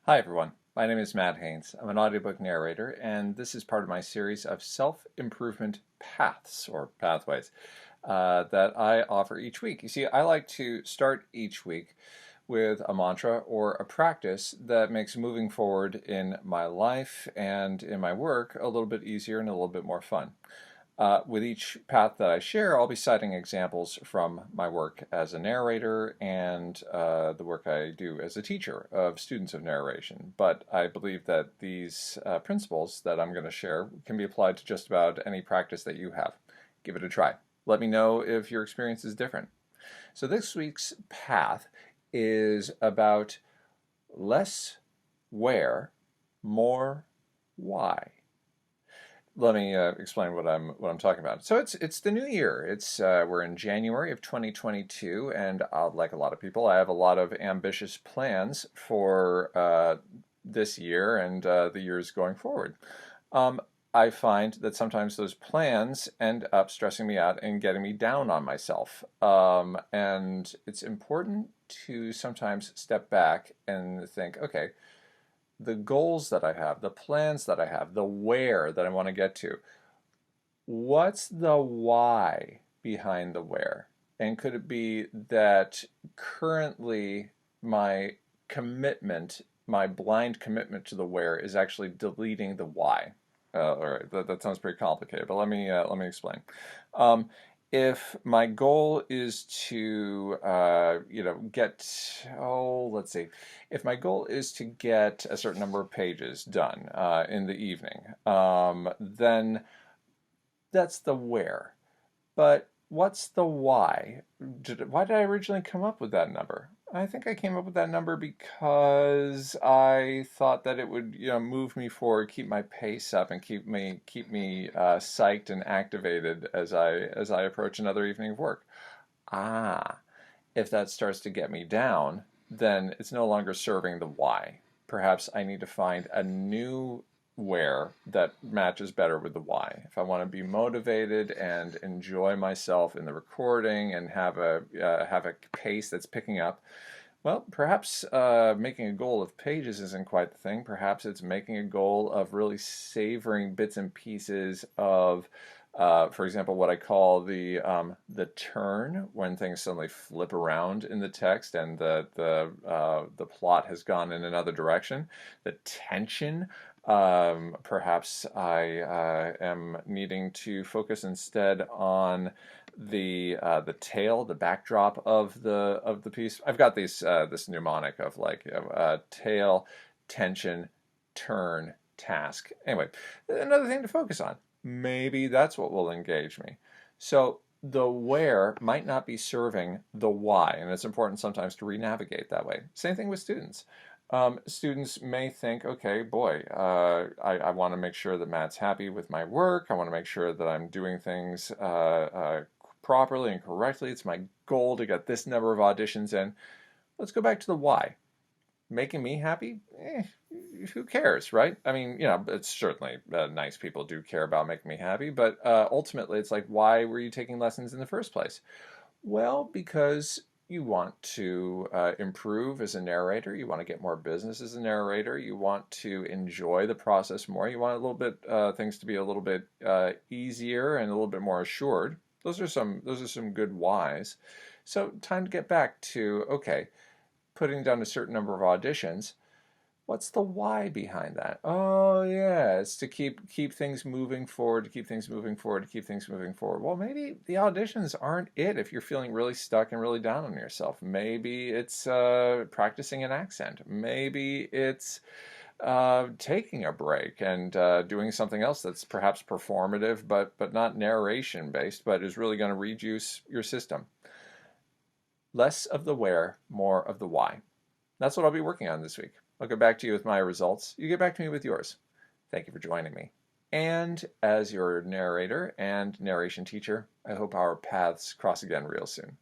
Hi everyone, my name is Matt Haynes. I'm an audiobook narrator, and this is part of my series of self-improvement paths or pathways that I offer each week. You see, I like to start each week with a mantra or a practice that makes moving forward in my life and in my work a little bit easier and a little bit more fun. With each path that I share, I'll be citing examples from my work as a narrator and the work I do as a teacher of students of narration. But I believe that these principles that I'm going to share can be applied to just about any practice that you have. Give it a try. Let me know if your experience is different. So this week's path is about less where, more why. Let me explain what I'm talking about. So it's the new year. We're in January of 2022, and like a lot of people, I have a lot of ambitious plans for this year and the years going forward. I find that sometimes those plans end up stressing me out and getting me down on myself. And it's important to sometimes step back and think, okay, the goals that I have, the plans that I have, the where that I want to get to. What's the why behind the where? And could it be that currently my commitment, my blind commitment to the where is actually deleting the why? All right, that sounds pretty complicated, but let me explain. If my goal is to, let's see, if my goal is to get a certain number of pages done in the evening, then that's the where. But what's the why? Why did I originally come up with that number? I think I came up with that number because I thought that it would, move me forward, keep my pace up, and keep me psyched and activated as I approach another evening of work. If that starts to get me down, then it's no longer serving the why. Perhaps I need to find a new where that matches better with the why. If I want to be motivated and enjoy myself in the recording and have a pace that's picking up, well, perhaps making a goal of pages isn't quite the thing. Perhaps it's making a goal of really savoring bits and pieces of, for example, what I call the turn, when things suddenly flip around in the text and the plot has gone in another direction. The tension. Perhaps I am needing to focus instead on the tail, the backdrop of the piece. I've got this mnemonic of like tail, tension, turn, task. Anyway, another thing to focus on. Maybe that's what will engage me. So the where might not be serving the why, and it's important sometimes to re-navigate that way. Same thing with students. Students may think, okay, boy, I want to make sure that Matt's happy with my work. I want to make sure that I'm doing things properly and correctly. It's my goal to get this number of auditions in. Let's go back to the why. Making me happy? Who cares, right? I mean, it's certainly nice people do care about making me happy, but ultimately it's like, why were you taking lessons in the first place? Well, because you want to improve as a narrator. You want to get more business as a narrator. You want to enjoy the process more. You want a little bit things to be a little bit easier and a little bit more assured. Those are some good whys. So time to get back to, okay, putting down a certain number of auditions. What's the why behind that? Oh yeah, it's to keep things moving forward, to keep things moving forward, to keep things moving forward. Well, maybe the auditions aren't it if you're feeling really stuck and really down on yourself. Maybe it's practicing an accent. Maybe it's taking a break and doing something else that's perhaps performative, but not narration based, but is really going to rejuice your system. Less of the where, more of the why. That's what I'll be working on this week. I'll get back to you with my results. You get back to me with yours. Thank you for joining me. And as your narrator and narration teacher, I hope our paths cross again real soon.